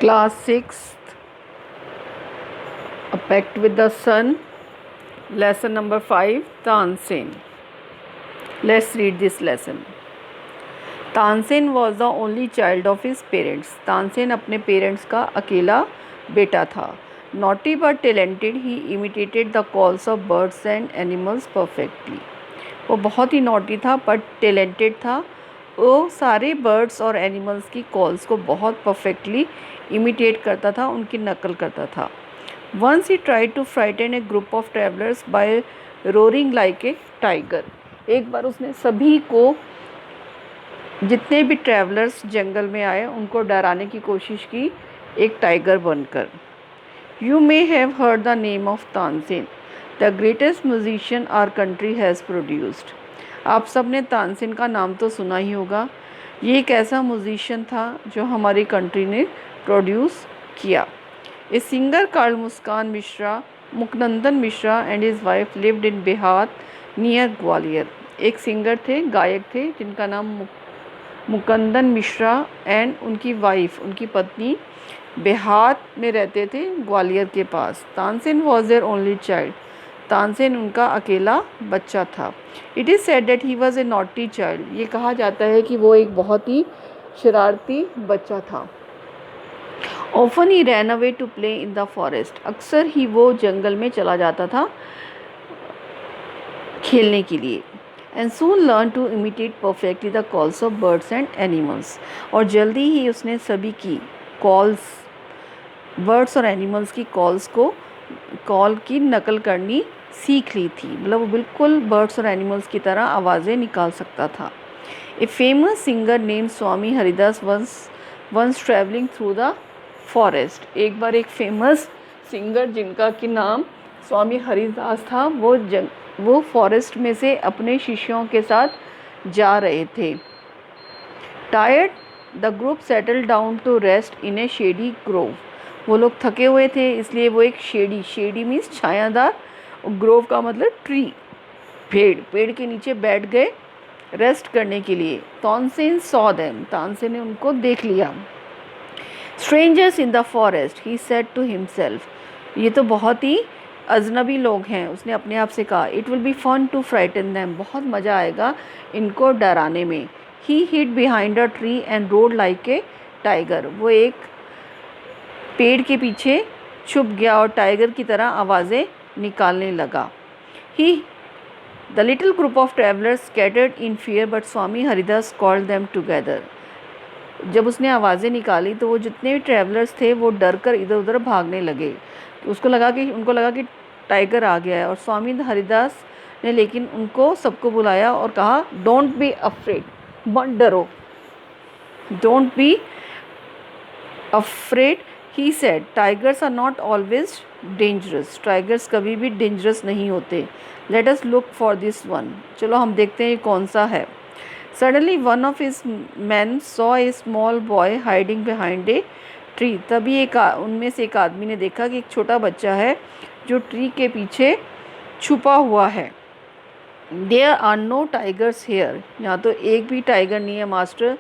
Class 6th, A Pact with the Sun, lesson number 5, Tansen. Let's read this lesson. Tansen was the only child of his parents. Tansen अपने parents का अकेला बेटा था. Naughty but talented, he imitated the calls of birds and animals perfectly. वो बहुत ही naughty था पर talented था. वो सारे बर्ड्स और एनिमल्स की कॉल्स को बहुत परफेक्टली इमिटेट करता था, उनकी नकल करता था. Once he tried to frighten a group of travellers by roaring like a tiger. एक बार उसने सभी को, जितने भी ट्रैवलर्स जंगल में आए, उनको डराने की कोशिश की एक टाइगर बनकर. You may have heard the name of Tansen, the greatest musician our country has produced. आप सब ने तानसेन का नाम तो सुना ही होगा. ये एक ऐसा म्यूजिशियन था जो हमारी कंट्री ने प्रोड्यूस किया. A singer called Muskan Mishra, Mukandan Mishra and his wife lived in Bihar near Gwalior. एक सिंगर थे, गायक थे, जिनका नाम मुकंदन मिश्रा एंड उनकी वाइफ, उनकी पत्नी बिहार में रहते थे, ग्वालियर के पास. Tansen was their only child. Tansen उनका अकेला बच्चा था. It is said that he was a naughty child. ये कहा जाता है कि वो एक बहुत ही शरारती बच्चा था. Often he ran away to play in the forest. अक्सर ही वो जंगल में चला जाता था खेलने के लिए. And soon learn to imitate perfectly the calls of birds and animals. और जल्दी ही उसने सभी की कॉल्स, बर्ड्स और एनिमल्स की कॉल की नकल करनी सीख ली थी. मतलब वो बिल्कुल बर्ड्स और एनिमल्स की तरह आवाज़ें निकाल सकता था. A famous singer name Swami Haridas once travelling through the forest. एक बार एक फेमस सिंगर जिनका कि नाम स्वामी हरिदास था, वो फॉरेस्ट में से अपने शिष्यों के साथ जा रहे थे. Tired the group settle down to rest in a shady grove. वो लोग थके हुए थे, इसलिए वो एक शेडी मीन्स छायादार, ग्रोव का मतलब ट्री, पेड़ के नीचे बैठ गए रेस्ट करने के लिए. Tansen saw them. तानसेन ने उनको देख लिया. Strangers in the forest, he said to himself. ये तो बहुत ही अजनबी लोग हैं, उसने अपने आप से कहा. It will be fun to frighten them. बहुत मज़ा आएगा इनको डराने में. He hid behind a tree and roared like a tiger. वो एक पेड़ के पीछे छुप गया और टाइगर की तरह आवाज़ें निकालने लगा. The little group of travellers scattered in fear but Swami Haridas called them together. जब उसने आवाज़ें निकाली तो वो जितने भी ट्रैवलर्स थे वो डर कर इधर उधर भागने लगे. तो उनको लगा कि टाइगर आ गया है. और स्वामी हरिदास ने लेकिन उनको सबको बुलाया और कहा, डोंट बी अफ्रेड, मत डरो. Don't be afraid, he said. Tigers are not always dangerous. Tigers कभी भी डेंजरस नहीं होते. Let us look for this one. चलो हम देखते हैं ये कौन सा है. Suddenly one of his man saw a small boy hiding behind a tree. तभी उनमें से एक आदमी ने देखा कि एक छोटा बच्चा है जो ट्री के पीछे छुपा हुआ है. There are no tigers here. यहाँ तो एक भी टाइगर नहीं है master.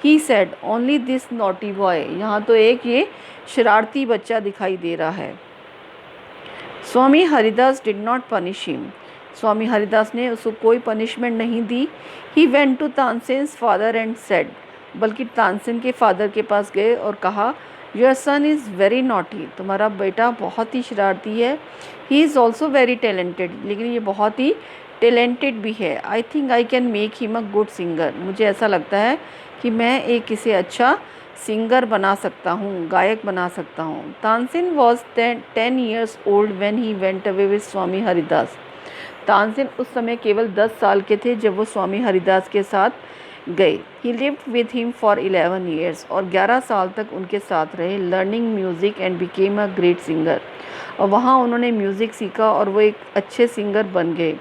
He said, only this naughty boy. यहाँ तो एक ये शरारती बच्चा दिखाई दे रहा है. Swami Haridas did not punish him. Swami Haridas ने उसको कोई पनिशमेंट नहीं दी. He went to Tansen's father and said. बल्कि तानसेन के फादर के पास गए और कहा, your son is very naughty. तुम्हारा बेटा बहुत ही शरारती है. He is also very talented. लेकिन ये बहुत ही टैलेंटेड भी है. I think I can make him a good singer. मुझे ऐसा लगता है कि मैं एक इसे अच्छा सिंगर बना सकता हूँ, गायक बना सकता हूँ. Tansen was 10 years old when he went away with Swami Haridas. Tansen उस समय केवल 10 साल के थे जब वो स्वामी हरिदास के साथ गए. ही lived with him for 11 years. और 11 साल तक उनके साथ रहे. Learning music and became a great singer. और वहाँ उन्होंने म्यूज़िक सीखा और वो एक अच्छे सिंगर बन गए.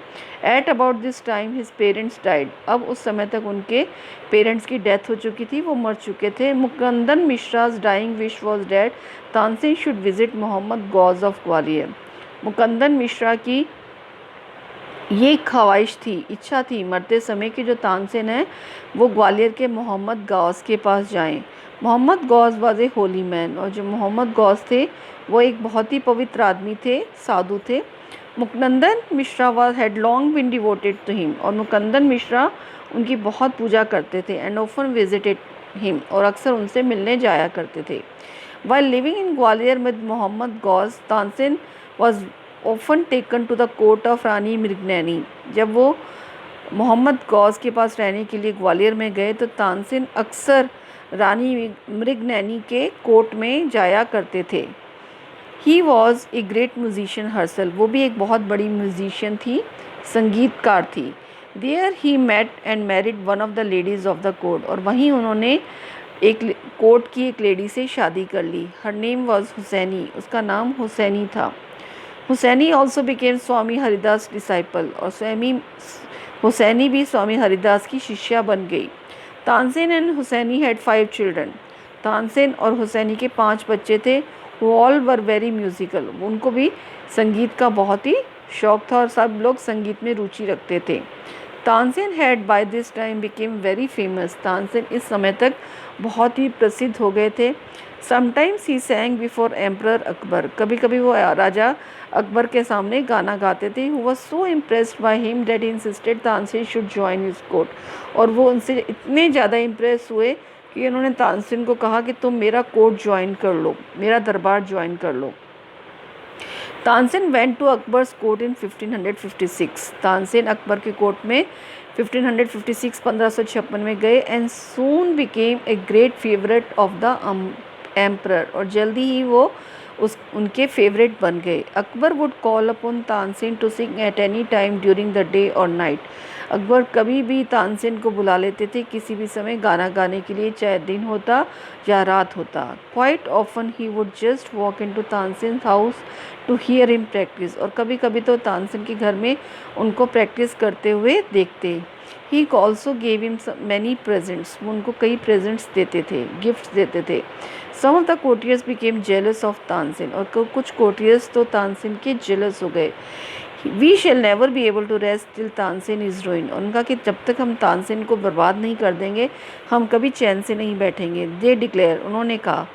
At about this time his parents died. अब उस समय तक उनके पेरेंट्स की डेथ हो चुकी थी, वो मर चुके थे. Mukandan Mishra's dying wish was that. Tansen should visit Mohammad Ghaus of Gwalior. Mukandan Mishra की ये ख्वाहिश थी, इच्छा थी मरते समय कि जो तानसेन है वो ग्वालियर के मोहम्मद गौस के पास जाएं. Mohammad Ghaus was a holy man, और जो मोहम्मद गौस थे वो एक बहुत ही पवित्र आदमी थे, साधु थे। Mukandan Mishra was had long been devoted to him, और मुकंदन मिश्रा उनकी बहुत पूजा करते थे। एंड ऑफन विजिटेड हिम, और अक्सर उनसे मिलने जाया करते थे। While living in Gwalior with Mohammad Ghaus, Tansen was often taken to the court of Rani Mrignayani. जब वो मोहम्मद गौस के पास रहने के लिए ग्वालियर में गए तो तानसेन अक्सर रानी मृगनैनी के कोर्ट में जाया करते थे। He was a great musician herself, वो भी एक बहुत बड़ी म्यूजिशियन थी, संगीतकार थी। There he met and married one of the ladies of the court, और वहीं उन्होंने एक कोर्ट की एक लेडी से शादी कर ली। हर नेम वॉज हुसैनी, उसका नाम हुसैनी था। Husaini also became Swami Haridas disciple, और हुसैनी भी स्वामी हरिदास की शिष्या बन गई। Tansen and Husaini had 5 children, Tansen और हुसैनी के 5 बच्चे थे। वो ऑल वर वेरी म्यूजिकल, उनको भी संगीत का बहुत ही शौक था और सब लोग संगीत में रुचि रखते थे। Tansen had by this time became very famous, Tansen इस समय तक बहुत ही प्रसिद्ध हो गए थे। Sometimes he sang before emperor Akbar, कभी कभी वो राजा अकबर के सामने गाना गाते थे। Who was so impressed by him that he insisted Tansen should join his court, और वो उनसे इतने ज़्यादा इम्प्रेस हुए कि उन्होंने तानसेन को कहा कि तुम मेरा कोर्ट ज्वाइन कर लो, मेरा दरबार ज्वाइन कर लो। Tansen went to Akbar's court in 1556, Tansen Akbar के कोर्ट में 1556 1556 में गए। And soon became a great favourite of the emperor, और जल्दी ही वो उनके फेवरेट बन गए। Akbar would call upon Tansen to sing at any time during the day और नाइट, अकबर कभी भी तानसेन को बुला लेते थे किसी भी समय गाना गाने के लिए, चाहे दिन होता या रात होता। Quite often he would just walk into Tansen house to hear him practice, और कभी कभी तो तानसेन के घर में उनको प्रैक्टिस करते हुए देखते। He also gave him many presents, वो उनको कई प्रेजेंट्स देते थे, गिफ्ट्स देते थे। Some of the courtiers became jealous of Tansen, और कुछ कोर्टियर्स तो तानसेन के जेलस हो गए। We shall never be able to rest till Tansen is ruin, उनका कि जब तक हम तानसेन को बर्बाद नहीं कर देंगे हम कभी चैन से नहीं बैठेंगे। दे डिक्लेयर, उन्होंने कहा।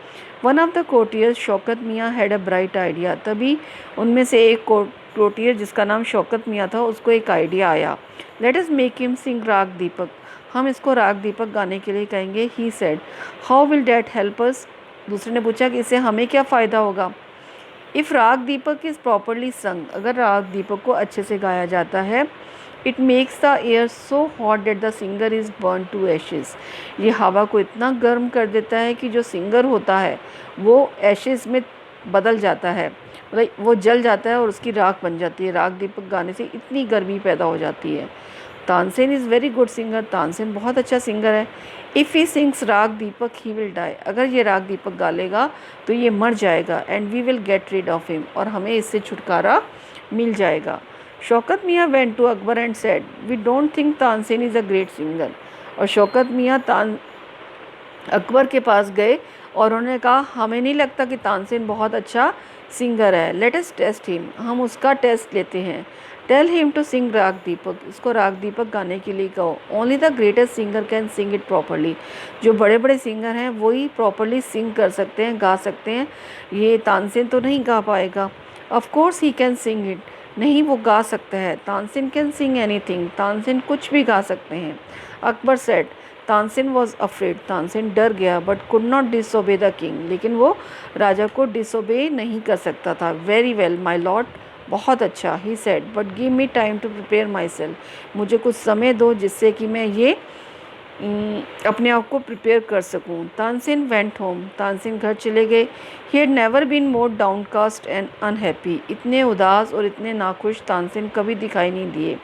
One of the courtiers Shaukat मियाँ हैड अ ब्राइट आइडिया, तभी उनमें से एक कोर्टियर जिसका नाम शौकत मियाँ था उसको एक आइडिया आया। लेट अस मेक हिम सिंग राग दीपक, हम इसको राग दीपक गाने के लिए कहेंगे। He said, how will that help us, दूसरे ने पूछा कि इससे हमें क्या फ़ायदा होगा। इफ़ राग दीपक इज़ प्रॉपरली संग, अगर राग दीपक को अच्छे से गाया जाता है, it makes the air so hot that the singer is burn to ashes, ये हवा को इतना गर्म कर देता है कि जो सिंगर होता है वो एशेज़ में बदल जाता है, मतलब वो जल जाता है और उसकी राख बन जाती है। राग दीपक गाने से इतनी गर्मी पैदा हो जाती है। Tansen is very good singer, Tansen बहुत अच्छा सिंगर है। इफ़ ही सिंग्स राग दीपक ही विल डाई, अगर ये राग दीपक गा लेगा तो ये मर जाएगा। And we will get rid of him, और हमें इससे छुटकारा मिल जाएगा। Shaukat Miyan went to Akbar and said, we don't think Tansen is a great singer, और शौकत मियाँ अकबर के पास गए और उन्होंने कहा हमें नहीं लगता कि तानसेन बहुत अच्छा सिंगर है। लेट अस टेस्ट हिम, हम उसका टेस्ट लेते हैं। टेल हिम टू सिंग राग दीपक, इसको राग दीपक गाने के लिए कहो। Only the greatest singer can sing it properly, जो बड़े बड़े सिंगर हैं वही प्रॉपरली सिंग कर सकते हैं, गा सकते हैं, ये तानसेन तो नहीं गा पाएगा। Of course he can sing it, नहीं वो गा सकता है। Tansen can sing anything, Tansen कुछ भी गा सकते हैं। Akbar said, Tansen was afraid, Tansen डर गया, but could not disobey the king, लेकिन वो राजा को डिसोबे नहीं कर सकता था। वेरी वेल माई लॉर्ड, बहुत अच्छा। He said, but give me time to prepare myself, मुझे कुछ समय दो जिससे कि मैं ये अपने आप को प्रिपेयर कर सकूं। तानसेन वेंट होम, तानसेन घर चले गए। He had never been more downcast and unhappy, इतने उदास और इतने नाखुश तानसेन कभी दिखाई नहीं दिए।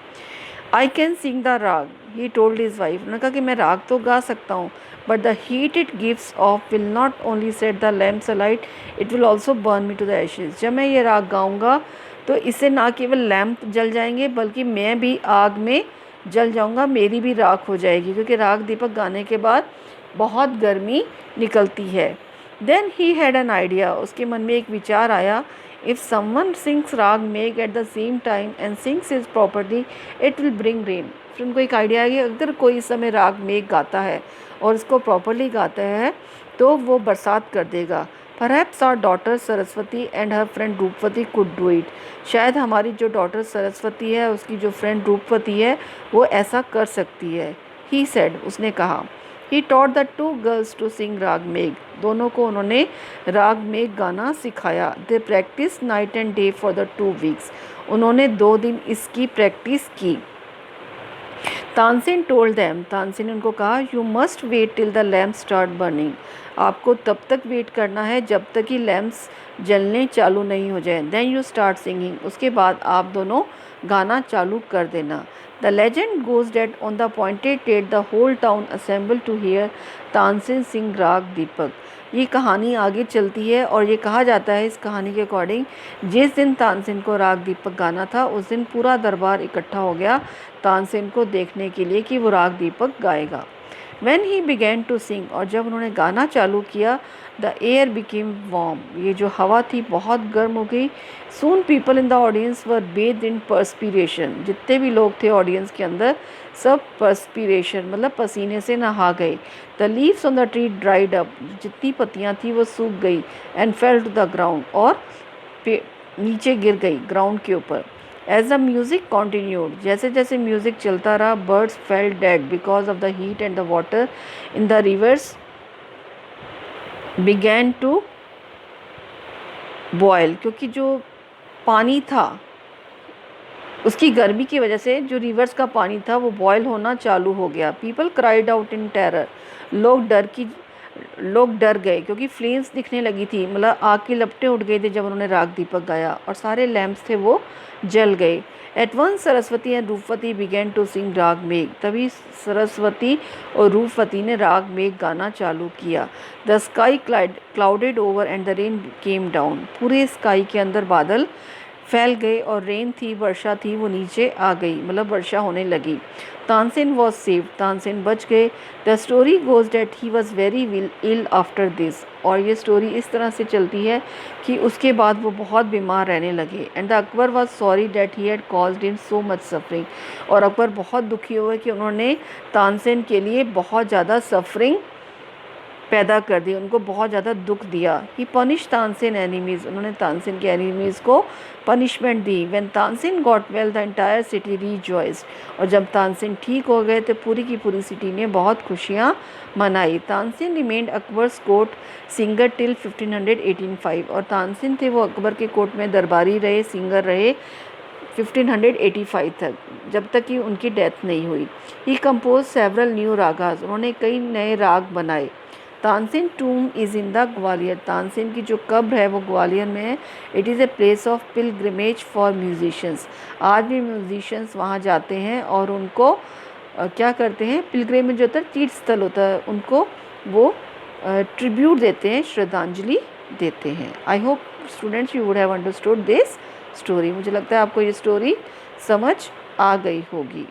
आई कैन सिंग द राग, ही टोल्ड हिज वाइफ, उन्होंने कहा कि मैं राग तो गा सकता हूँ, but the heat it gives off will not only set the lamps alight, it will also burn me to the ashes. जब मैं ये राग गाऊँगा तो इससे ना केवल लैम्प जल जाएंगे बल्कि मैं भी आग में जल जाऊंगा, मेरी भी राख हो जाएगी, क्योंकि राग दीपक गाने के बाद बहुत गर्मी निकलती है। Then he had an idea, उसके मन में एक विचार आया। If someone sings raga Megh at the same time and sings is property it will bring rain. फिर उनको एक आइडिया आया कि अगर कोई इस समय राग मेघ गाता है और इसको प्रॉपरली गाता है तो वो बरसात कर देगा। Perhaps our daughter Saraswati and her friend रूपवती could do it. शायद हमारी जो डॉटर सरस्वती है, उसकी जो फ्रेंड रूपवती है, वो ऐसा कर सकती है। He said, उसने कहा। He taught the two girls to sing राग मेघ। दोनों को उन्होंने राग मेघ गाना सिखाया। They practiced night and day for the 2 weeks. उन्होंने 2 दिन इसकी प्रैक्टिस की। तानसेन टोल्ड देम, तानसेन ने उनको कहा, you must wait till the lamp start burning. आपको तब तक वेट करना है जब तक कि लैम्प्स जलने चालू नहीं हो जाए। देन यू स्टार्ट सिंगिंग, उसके बाद आप दोनों गाना चालू कर देना। The legend goes that on the appointed date the whole town assemble to hear Tansen sing raga Deepak. ये कहानी आगे चलती है और ये कहा जाता है इस कहानी के अकॉर्डिंग, जिस दिन तानसेन को राग दीपक गाना था उस दिन पूरा दरबार इकट्ठा हो गया तानसेन को देखने के लिए कि वो राग दीपक गाएगा। When he began to sing, और जब उन्होंने गाना चालू किया, the air became warm, ये जो हवा थी बहुत गर्म हो गई। Soon people in the audience were bathed in perspiration, जितने भी लोग थे ऑडियंस के अंदर सब perspiration मतलब पसीने से नहा गए। The leaves on the tree dried up, जितनी पत्तियाँ थी वो सूख गई। And fell to the ground, और नीचे गिर गई ग्राउंड के ऊपर। As the music continued, जैसे जैसे म्यूज़िक चलता रहा, birds fell dead because of the heat and the water in the rivers began to boil, क्योंकि जो पानी था उसकी गर्मी की वजह से जो रिवर्स का पानी था वो बॉयल होना चालू हो गया। People cried out in terror, लोग डर गए क्योंकि फ्लेम्स दिखने लगी थी, मतलब आग की लपटें उठ गई थी जब उन्होंने राग दीपक गाया और सारे लैम्प्स थे वो जल गए। At once Saraswati and Roopvati began to sing raga Megh, तभी सरस्वती और रूपवती ने राग मेघ गाना चालू किया। The sky clouded over and the rain came down, पूरे स्काई के अंदर बादल फैल गए और रेन थी, वर्षा थी, वो नीचे आ गई, मतलब वर्षा होने लगी। तानसेन वॉज सेव, तानसेन बच गए। The story goes that he was very ill after this, और ये स्टोरी इस तरह से चलती है कि उसके बाद वो बहुत बीमार रहने लगे। And the Akbar was sorry that he had caused him so much suffering, और अकबर बहुत दुखी हुए कि उन्होंने तानसेन के लिए बहुत ज़्यादा सफरिंग पैदा कर दी, उनको बहुत ज़्यादा दुख दिया। ही पनिश तानसेन एनिमीज़, उन्होंने तानसेन के एनिमीज़ को पनिशमेंट दी। When Tansen got well the entire city rejoiced, और जब तानसेन ठीक हो गए तो पूरी की पूरी सिटी ने बहुत खुशियाँ मनाई। Tansen remained Akbar's court singer till 1585, और तानसेन थे वो अकबर के कोर्ट में दरबारी रहे, सिंगर रहे 1585 तक, जब तक कि उनकी डेथ नहीं हुई। He compose several new ragas, उन्होंने कई नए राग बनाए। Tansen tomb is in the Gwalior, Tansen की जो कब्र है वो ग्वालियर में है। It is a place of pilgrimage for musicians, आज भी म्यूजिशियंस वहाँ जाते हैं और उनको क्या करते हैं, पिलग्रिमेज होता है, तीर्थ स्थल होता है, उनको वो ट्रिब्यूट देते हैं, श्रद्धांजलि देते हैं। I hope students you would have understood this story, मुझे लगता है आपको ये स्टोरी समझ आ गई होगी।